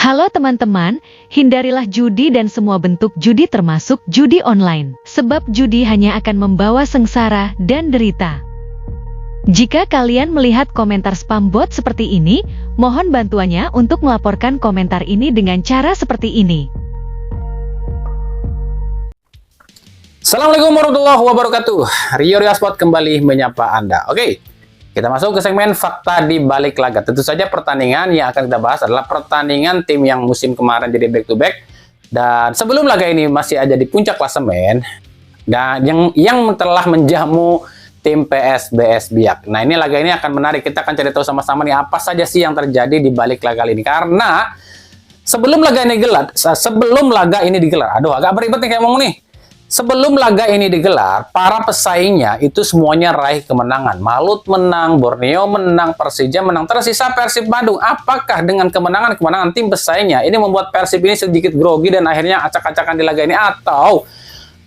Halo teman-teman, hindarilah judi dan semua bentuk judi termasuk judi online. Sebab judi hanya akan membawa sengsara dan derita. Jika kalian melihat komentar spam bot seperti ini, mohon bantuannya untuk melaporkan komentar ini dengan cara seperti ini. Assalamualaikum warahmatullahi wabarakatuh. Rio Sport kembali menyapa Anda. Oke. Kita masuk ke segmen fakta di balik laga. Tentu saja pertandingan yang akan kita bahas adalah pertandingan tim yang musim kemarin jadi back to back. Dan sebelum laga ini masih ada di puncak klasemen. Dan yang telah menjamu tim PSBS Biak. Nah ini laga ini akan menarik. Kita akan cari tahu sama-sama nih apa saja sih yang terjadi di balik laga ini. Karena sebelum laga ini digelar. Aduh agak beribet nih kayak ngomong nih. Sebelum laga ini digelar, para pesaingnya itu semuanya raih kemenangan. Malut menang, Borneo menang, Persija menang, tersisa Persib Bandung. Apakah dengan kemenangan tim pesaingnya ini membuat Persib ini sedikit grogi dan akhirnya acak-acakan di laga ini? Atau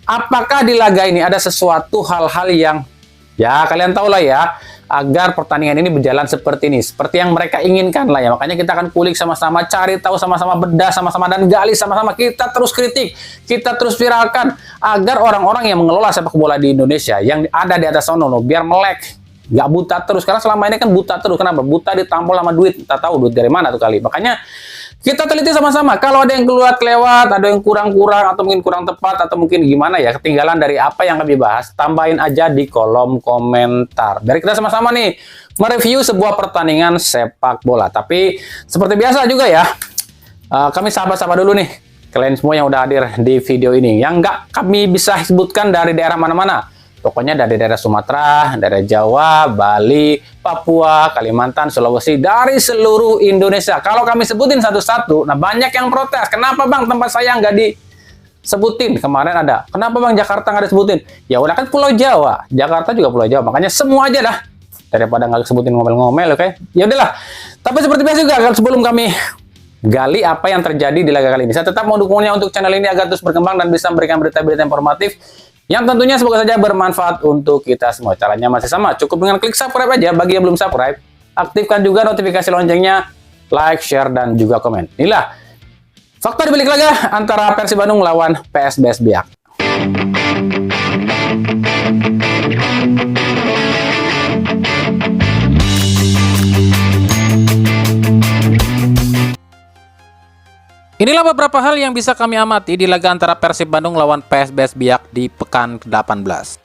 apakah di laga ini ada sesuatu hal-hal yang ya kalian tahu lah ya, agar pertandingan ini berjalan seperti ini, seperti yang mereka inginkan lah ya. Makanya kita akan kulik sama-sama, cari tahu sama-sama, bedah sama-sama, dan gali sama-sama. Kita terus kritik, kita terus viralkan, agar orang-orang yang mengelola sepak bola di Indonesia, yang ada di atas sana, biar melek, nggak buta terus. Karena selama ini kan buta terus. Kenapa? Buta ditampol sama duit, tak tahu duit dari mana tuh kali. Makanya kita teliti sama-sama. Kalau ada yang keluar kelewat, ada yang kurang-kurang, atau mungkin kurang tepat, atau mungkin gimana ya, ketinggalan dari apa yang kami bahas, tambahin aja di kolom komentar. Biar kita sama-sama nih mereview sebuah pertandingan sepak bola. Tapi seperti biasa juga ya, kami sapa-sapa dulu nih kalian semua yang udah hadir di video ini. Yang nggak kami bisa sebutkan dari daerah mana-mana. Pokoknya dari daerah Sumatera, daerah Jawa, Bali, Papua, Kalimantan, Sulawesi, dari seluruh Indonesia. Kalau kami sebutin satu-satu, nah banyak yang protes. Kenapa bang tempat saya nggak disebutin? Kemarin ada. Kenapa bang Jakarta nggak disebutin? Ya udah kan Pulau Jawa, Jakarta juga Pulau Jawa. Makanya semua aja dah. Daripada nggak disebutin ngomel-ngomel, oke? Ya udahlah. Tapi seperti biasa juga, sebelum kami gali apa yang terjadi di laga kali ini, saya tetap mau dukungannya untuk channel ini agar terus berkembang dan bisa memberikan berita-berita informatif yang tentunya semoga saja bermanfaat untuk kita semua. Caranya masih sama, cukup dengan klik subscribe aja. Bagi yang belum subscribe, aktifkan juga notifikasi loncengnya, like, share, dan juga komen. Inilah fakta di balik laga antara Persib Bandung lawan PSBS Biak. Inilah beberapa hal yang bisa kami amati di laga antara Persib Bandung lawan PSBS Biak di pekan ke-18.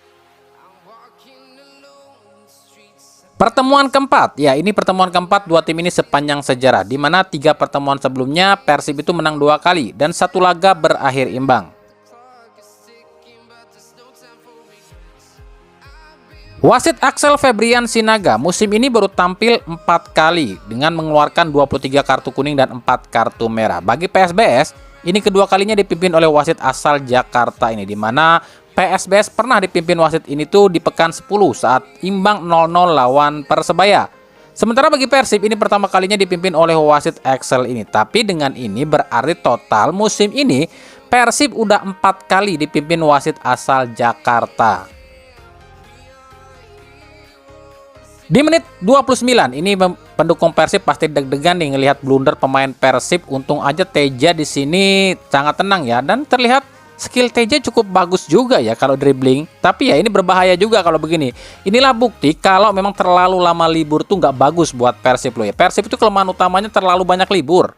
Pertemuan keempat, ya ini pertemuan keempat dua tim ini sepanjang sejarah, di mana 3 pertemuan sebelumnya Persib itu menang 2 kali dan 1 laga berakhir imbang. Wasit Axel Febrian Sinaga musim ini baru tampil 4 kali dengan mengeluarkan 23 kartu kuning dan 4 kartu merah. Bagi PSBS, ini kedua kalinya dipimpin oleh wasit asal Jakarta ini, di mana PSBS pernah dipimpin wasit ini tuh di pekan 10 saat imbang 0-0 lawan Persebaya. Sementara bagi Persib ini pertama kalinya dipimpin oleh wasit Axel ini. Tapi dengan ini berarti total musim ini Persib udah 4 kali dipimpin wasit asal Jakarta. Di menit 29, ini pendukung Persib pasti deg-degan nih ngelihat blunder pemain Persib. Untung aja Teja di sini sangat tenang ya, dan terlihat skill Teja cukup bagus juga ya kalau dribbling. Tapi ya ini berbahaya juga kalau begini. Inilah bukti kalau memang terlalu lama libur tuh nggak bagus buat Persib loh ya. Persib itu kelemahan utamanya terlalu banyak libur.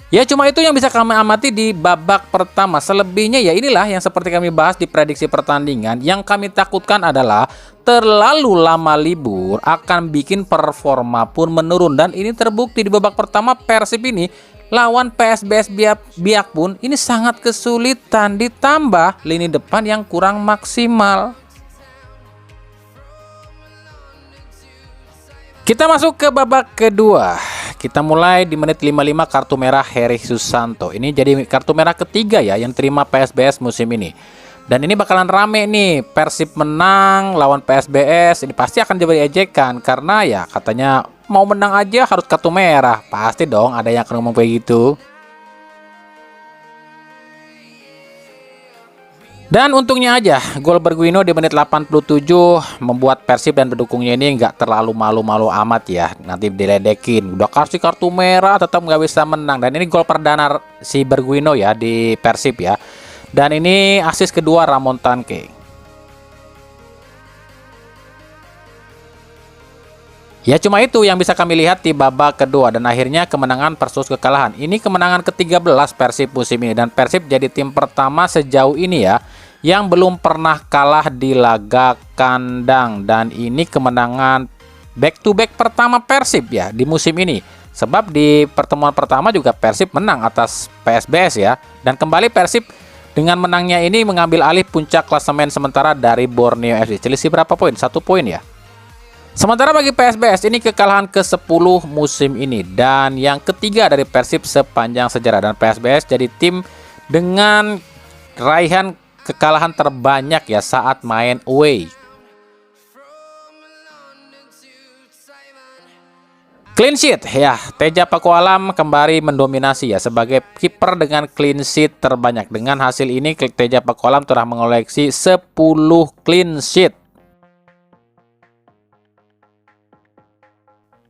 Ya cuma itu yang bisa kami amati di babak pertama. Selebihnya ya inilah yang seperti kami bahas di prediksi pertandingan. Yang kami takutkan adalah terlalu lama libur akan bikin performa pun menurun. Dan ini terbukti di babak pertama Persib ini lawan PSBS Biak pun ini sangat kesulitan. Ditambah lini depan yang kurang maksimal. Kita masuk ke babak kedua. Kita mulai di menit 55 kartu merah Heri Susanto. Ini jadi kartu merah ketiga ya yang terima PSBS musim ini. Dan ini bakalan rame nih. Persib menang lawan PSBS. Ini pasti akan jadi ejekan karena ya katanya mau menang aja harus kartu merah. Pasti dong ada yang akan ngomong kayak gitu. Dan untungnya aja, gol Berguino di menit 87 membuat Persib dan pendukungnya ini nggak terlalu malu-malu amat ya. Nanti diledekin, udah kasih kartu merah tetap nggak bisa menang. Dan ini gol perdana si Berguino ya di Persib ya. Dan ini assist kedua Ramon Tanque. Ya cuma itu yang bisa kami lihat di babak kedua dan akhirnya kemenangan versus kekalahan. Ini kemenangan ke-13 Persib musim ini dan Persib jadi tim pertama sejauh ini ya yang belum pernah kalah di laga kandang, dan ini kemenangan back to back pertama Persib ya di musim ini. Sebab di pertemuan pertama juga Persib menang atas PSBS ya, dan kembali Persib dengan menangnya ini mengambil alih puncak klasemen sementara dari Borneo FC. Selisih berapa poin? 1 poin ya. Sementara bagi PSBS ini kekalahan ke-10 musim ini dan yang ketiga dari Persib sepanjang sejarah, dan PSBS jadi tim dengan raihan kekalahan terbanyak ya saat main away. Clean sheet ya, Teja Pakualam kembali mendominasi ya sebagai kiper dengan clean sheet terbanyak. Dengan hasil ini Teja Pakualam telah mengoleksi 10 clean sheet.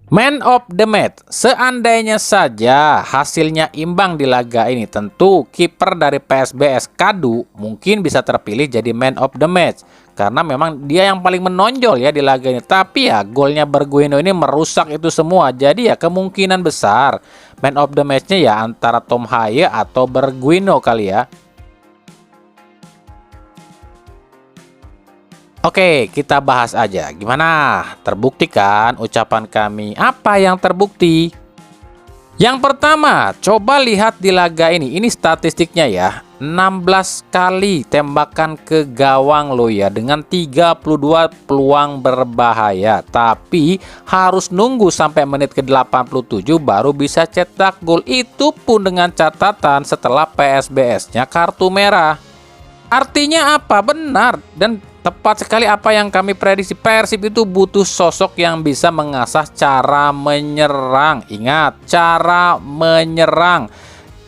Man of the match, seandainya saja hasilnya imbang di laga ini, tentu kiper dari PSBS Kadu mungkin bisa terpilih jadi man of the match karena memang dia yang paling menonjol ya di laga ini. Tapi ya golnya Berguino ini merusak itu semua, jadi ya kemungkinan besar man of the match-nya ya antara Tom Haye atau Berguino kali ya. Oke, kita bahas aja. Gimana? Terbukti kan ucapan kami? Apa yang terbukti? Yang pertama, coba lihat di laga ini. Ini statistiknya ya. 16 kali tembakan ke gawang lo ya, dengan 32 peluang berbahaya. Tapi harus nunggu sampai menit ke-87 baru bisa cetak gol. Itu pun dengan catatan setelah PSBS-nya kartu merah. Artinya apa? Benar dan tepat sekali apa yang kami prediksi. Persib itu butuh sosok yang bisa mengasah cara menyerang. Ingat, cara menyerang.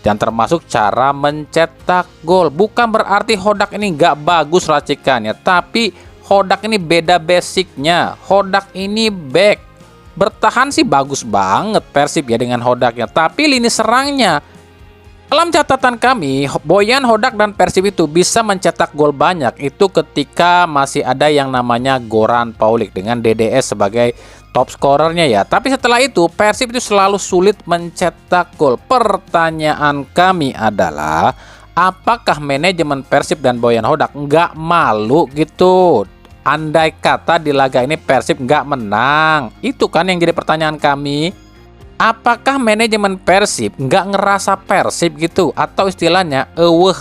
Dan termasuk cara mencetak gol. Bukan berarti Hodak ini nggak bagus racikannya. Tapi Hodak ini beda basicnya. Hodak ini back. Bertahan sih bagus banget Persib ya dengan Hodaknya. Tapi lini serangnya, dalam catatan kami, Boyan, Hodak, dan Persib itu bisa mencetak gol banyak itu ketika masih ada yang namanya Goran Paulik dengan DDS sebagai top scorernya ya. Tapi setelah itu Persib itu selalu sulit mencetak gol. Pertanyaan kami adalah, apakah manajemen Persib dan Boyan Hodak nggak malu gitu? Andai kata di laga ini Persib nggak menang, itu kan yang jadi pertanyaan kami. Apakah manajemen Persib nggak ngerasa Persib gitu? Atau istilahnya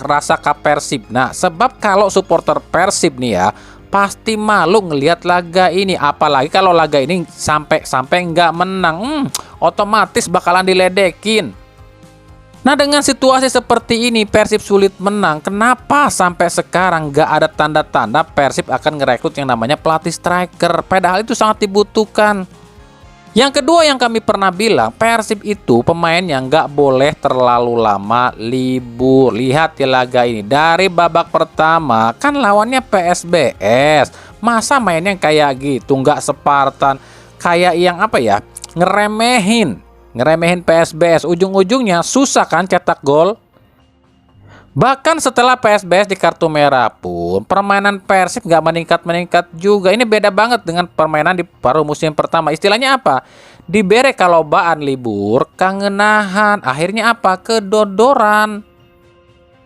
rasa ka Persib. Nah, sebab kalau supporter Persib nih ya pasti malu ngelihat laga ini. Apalagi kalau laga ini sampai nggak menang, otomatis bakalan diledekin. Nah, dengan situasi seperti ini Persib sulit menang. Kenapa sampai sekarang nggak ada tanda-tanda Persib akan ngerekrut yang namanya pelatih striker? Padahal itu sangat dibutuhkan. Yang kedua yang kami pernah bilang, Persib itu pemain yang nggak boleh terlalu lama libur. Lihat di laga ini, dari babak pertama kan lawannya PSBS. Masa mainnya kayak gitu, nggak Spartan, kayak yang apa ya, ngeremehin PSBS. Ujung-ujungnya susah kan cetak gol. Bahkan setelah PSBS di kartu merah pun permainan Persib nggak meningkat juga. Ini beda banget dengan permainan di paruh musim pertama. Istilahnya apa? Dibere kalobaan libur, kangenahan. Akhirnya apa? Kedodoran.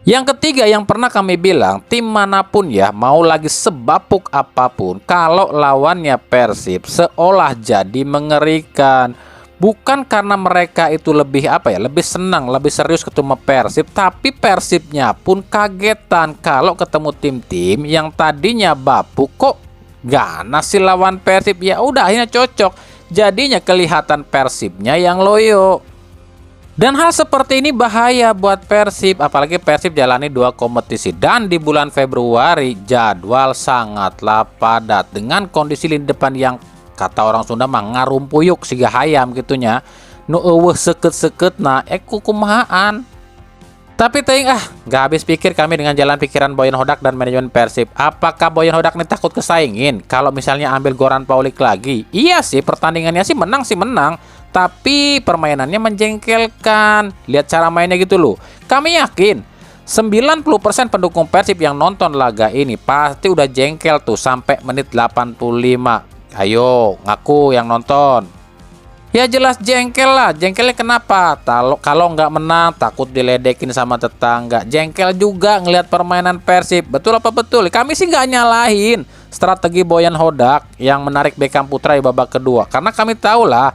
Yang ketiga yang pernah kami bilang, tim manapun ya mau lagi sebapuk apapun, kalau lawannya Persib seolah jadi mengerikan. Bukan karena mereka itu lebih lebih senang, lebih serius ketemu Persib, tapi Persibnya pun kagetan kalau ketemu tim-tim yang tadinya bapuk kok ganas sih lawan Persib. Ya udah akhirnya cocok, jadinya kelihatan Persibnya yang loyo. Dan hal seperti ini bahaya buat Persib, apalagi Persib jalani 2 kompetisi dan di bulan Februari jadwal sangatlah padat dengan kondisi lini depan yang kata orang Sunda mah ngarumpuyuk siga hayam gitunya. Nu eueuh seukeut-seukeutna kumahaan. Tapi ting nggak habis pikir kami dengan jalan pikiran Boyan Hodak dan manajemen Persib. Apakah Boyan Hodak nih takut kesaingin kalau misalnya ambil Goran Paulik lagi? Iya sih, pertandingannya sih menang, tapi permainannya menjengkelkan. Lihat cara mainnya gitu loh. Kami yakin 90% pendukung Persib yang nonton laga ini pasti udah jengkel tuh sampai menit 85. Ayo, ngaku yang nonton. Ya jelas jengkel lah. Jengkelnya kenapa? Kalau nggak menang takut diledekin sama tetangga. Jengkel juga ngelihat permainan Persib. Betul apa betul? Kami sih nggak nyalahin strategi Boyan Hodak yang menarik Beckham Putra di babak kedua. Karena kami tahu lah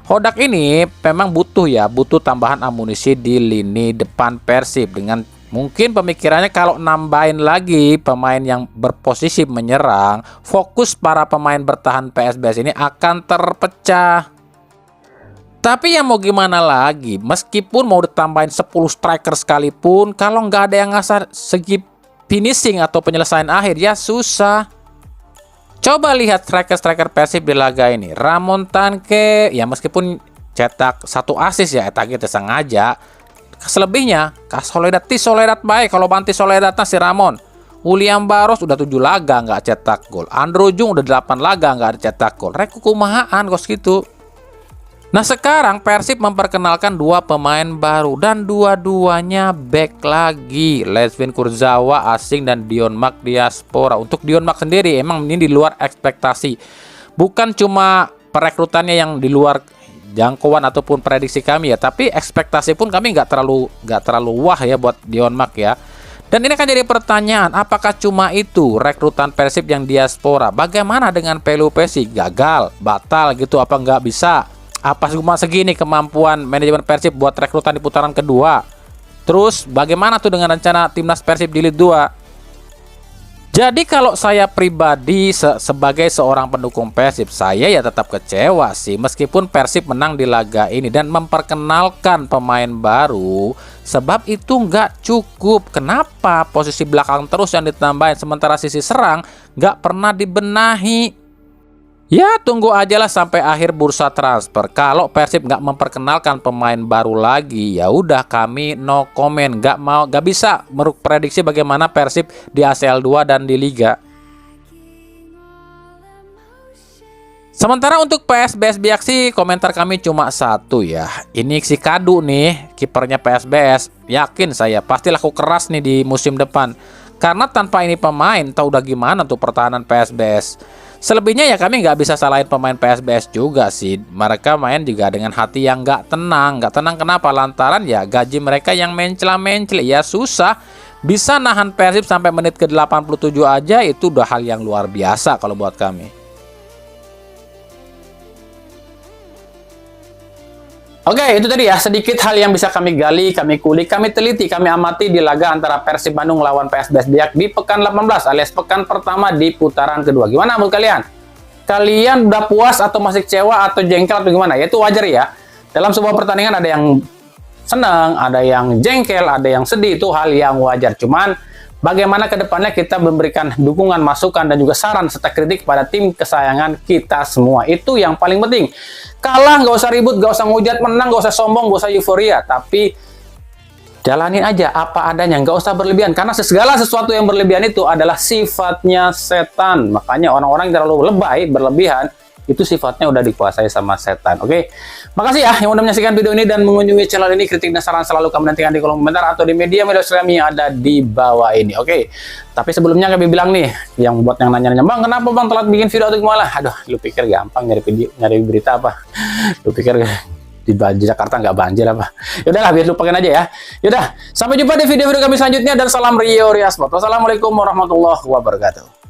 Hodak ini memang butuh tambahan amunisi di lini depan Persib. Dengan mungkin pemikirannya kalau nambahin lagi pemain yang berposisi menyerang, fokus para pemain bertahan PSBS ini akan terpecah. Tapi ya mau gimana lagi, meskipun mau ditambahin 10 striker sekalipun, kalau nggak ada yang ngasah segi finishing atau penyelesaian akhir, ya susah. Coba lihat striker-striker Persib di laga ini. Ramon Tanke, ya meskipun cetak 1 assist ya, eta gitu sengaja. Selebihnya, Soledad baik, kalau banti Soledad si Ramon. William Barros udah 7 laga nggak cetak gol. Andrew Jung udah 8 laga nggak cetak gol. Reku kumahaan kos gitu. Nah sekarang Persib memperkenalkan 2 pemain baru dan dua-duanya back lagi. Leszwin Kurzawa asing dan Dion Mack diaspora. Untuk Dion Mack sendiri emang ini di luar ekspektasi. Bukan cuma perekrutannya yang di luar jangkauan ataupun prediksi kami ya, tapi ekspektasi pun kami nggak terlalu wah ya buat Dion Mack ya. Dan ini kan jadi pertanyaan, apakah cuma itu rekrutan Persib yang diaspora? Bagaimana dengan Pelupesi? Gagal, batal gitu, apa nggak bisa? Apa cuma segini kemampuan manajemen Persib buat rekrutan di putaran kedua? Terus bagaimana tuh dengan rencana timnas Persib di Liga 2? Jadi kalau saya pribadi sebagai seorang pendukung Persib, saya ya tetap kecewa sih meskipun Persib menang di laga ini dan memperkenalkan pemain baru. Sebab itu nggak cukup. Kenapa posisi belakang terus yang ditambahin sementara sisi serang nggak pernah dibenahi? Ya tunggu aja lah sampai akhir bursa transfer. Kalau Persib nggak memperkenalkan pemain baru lagi, ya udah kami no comment. Nggak bisa prediksi bagaimana Persib di ACL 2 dan di Liga. Sementara untuk PSBS Biak sih komentar kami cuma satu ya. Ini si Kadu nih kipernya PSBS. Yakin saya pasti laku keras nih di musim depan. Karena tanpa ini pemain tahu udah gimana tuh pertahanan PSBS. Selebihnya ya kami nggak bisa salahin pemain PSBS juga sih. Mereka main juga dengan hati yang nggak tenang. Nggak tenang kenapa? Lantaran ya gaji mereka yang mencela-mencela. Ya susah. Bisa nahan Persib sampai menit ke 87 aja itu udah hal yang luar biasa kalau buat kami. Oke, itu tadi ya sedikit hal yang bisa kami gali, kami kulik, kami teliti, kami amati di laga antara Persib Bandung lawan PSBS Biak di pekan 18 alias pekan pertama di putaran kedua. Gimana menurut kalian? Kalian udah puas atau masih kecewa atau jengkel atau gimana? Ya itu wajar ya. Dalam sebuah pertandingan ada yang senang, ada yang jengkel, ada yang sedih, itu hal yang wajar. Cuman bagaimana ke depannya kita memberikan dukungan, masukan, dan juga saran serta kritik pada tim kesayangan kita semua. Itu yang paling penting. Kalah nggak usah ribut, nggak usah ngujat, menang nggak usah sombong, nggak usah euforia. Tapi jalanin aja apa adanya, nggak usah berlebihan. Karena segala sesuatu yang berlebihan itu adalah sifatnya setan. Makanya orang-orang yang terlalu lebay, berlebihan, itu sifatnya udah dikuasai sama setan. Oke, makasih ya yang udah menyaksikan video ini dan mengunjungi channel ini. Kritik dan saran selalu kami nantikan di kolom komentar atau di media sosial kami yang ada di bawah ini. Oke, tapi sebelumnya kami bilang nih, yang buat yang nanya-nanya, Bang kenapa Bang telat bikin video atau gimana? Aduh, lu pikir gampang nyari berita apa? Lu pikir di Jakarta nggak banjir apa? Yaudahlah, biar lupakan aja ya. Yaudah, sampai jumpa di video-video kami selanjutnya dan salam Rio Riasmot. Wassalamualaikum warahmatullahi wabarakatuh.